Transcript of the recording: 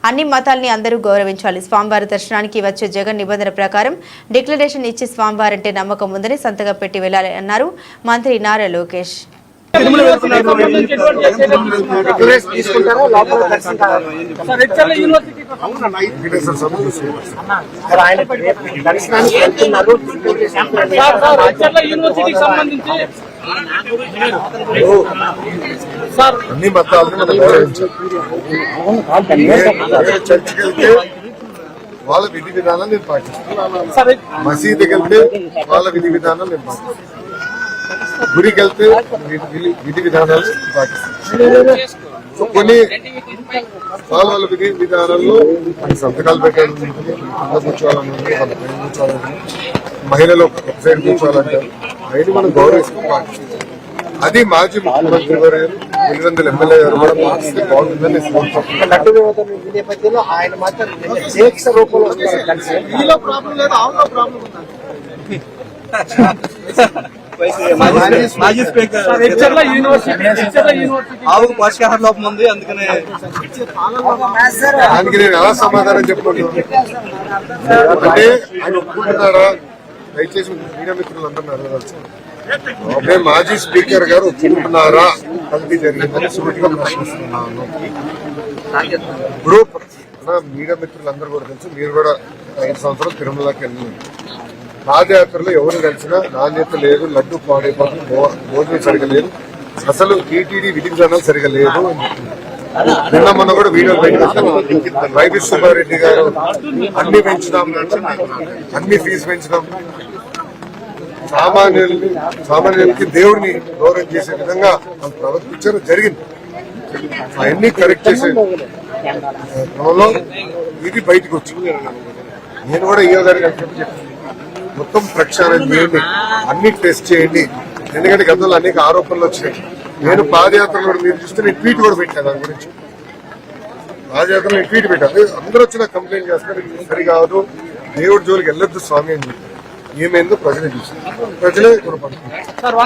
అన్ని మతాల్ని అందరూ గౌరవించాలి. స్వామివారి దర్శనానికి వచ్చే జగన్ నిబంధన ప్రకారం డిక్లరేషన్ ఇచ్చి స్వామివారంటే నమ్మకం ఉందని సంతకం పెట్టి వెళ్లాలని అన్నారు మంత్రి నారా లోకేష్. అన్ని మతాలను మనం గౌరవించాలి. చర్చికి వెళ్తే వాళ్ళ విధి విధానాలు నేను పాటిస్తాను. మసీదుకి వెళ్తే వాళ్ళ విధి విధానాలు నేను పాటిస్తాను. గుడికి వెళ్తే విధి విధానాలు పాటిస్తాను. కొన్ని వాళ్ళ విధి విధానాల్లో సంతకాలు పెట్టాలి, కూర్చోవాలని, వాళ్ళ పైన కూర్చోవాలని, మహిళలు ఒక సైడ్ కూర్చోవాలంటారు. అవన్నీ మనం గౌరవిస్తాం, పాటిస్తాం. అది మాజీ ముఖ్యమంత్రి గారు 800 ఎమ్మెల్యే గారు కూడా పాటిస్తే బాగుంటుందని లడ్డు నేపథ్యంలో ఆయన మాత్రం దీక్ష రూపంలో మాజీ స్పీకర్ ఆవుకు పోషకాహార లోపం ఉంది, అందుకనే దానికి నేను ఎలా సమాధానం చెప్పుకుంటున్నాను అంటే ఆయన ఒప్పుకుంటున్నారా? దయచేసి మీడియా మిత్రులు అందరూ అదే మాజీ స్పీకర్ గారు ఒప్పుకుంటున్నారా కల్తీ జరిగిందని సూటిగా ప్రశ్నిస్తున్నాను. ఇప్పుడు మీడియా మిత్రులందరూ కూడా తెలుసు, మీరు కూడా 5 సంవత్సరాలు తిరుమలకి వెళ్ళినారు. పాదయాత్రలో ఎవరు కలిసినా నాణ్యత లేదు, లడ్డు పాడైపోతుంది, భోజనం సరిగా లేదు, అసలు టీటీడీ విధి విధానాలు సరిగా లేదు. నిన్న మొన్న కూడా వీడియోలు బయటకు వైవి సుబ్బారెడ్డి గారు అన్ని పెంచుదాం, అన్ని ఫీజు పెంచుదాం, సామాన్యులకి దేవుడిని గౌరవం చేసే విధంగా ప్రవర్తించడం జరిగింది. అవన్నీ కరెక్ట్ చేసే క్రమంలో ఇది బయటకు వచ్చింది. నేను కూడా ఈయో గారికి చెప్పి మొత్తం ప్రక్షాళన చేయండి, అన్ని టెస్ట్ చేయండి. ఎందుకంటే గతంలో అనేక ఆరోపణలు వచ్చినాయి. నేను పాదయాత్రలో మీరు చూస్తే నేను ట్వీట్ కూడా పెట్టాను, దాని గురించి పాదయాత్రలో నేను ట్వీట్ పెట్టాను. అందరూ వచ్చి నాకు కంప్లైంట్ చేస్తారు, సరికాదు, దేవుడి జోలికి వెళ్ళొద్దు స్వామి అని చెప్పి. ఏమైందో ప్రజలే చూస్తారు, ప్రజలే కొనపడుతున్నారు.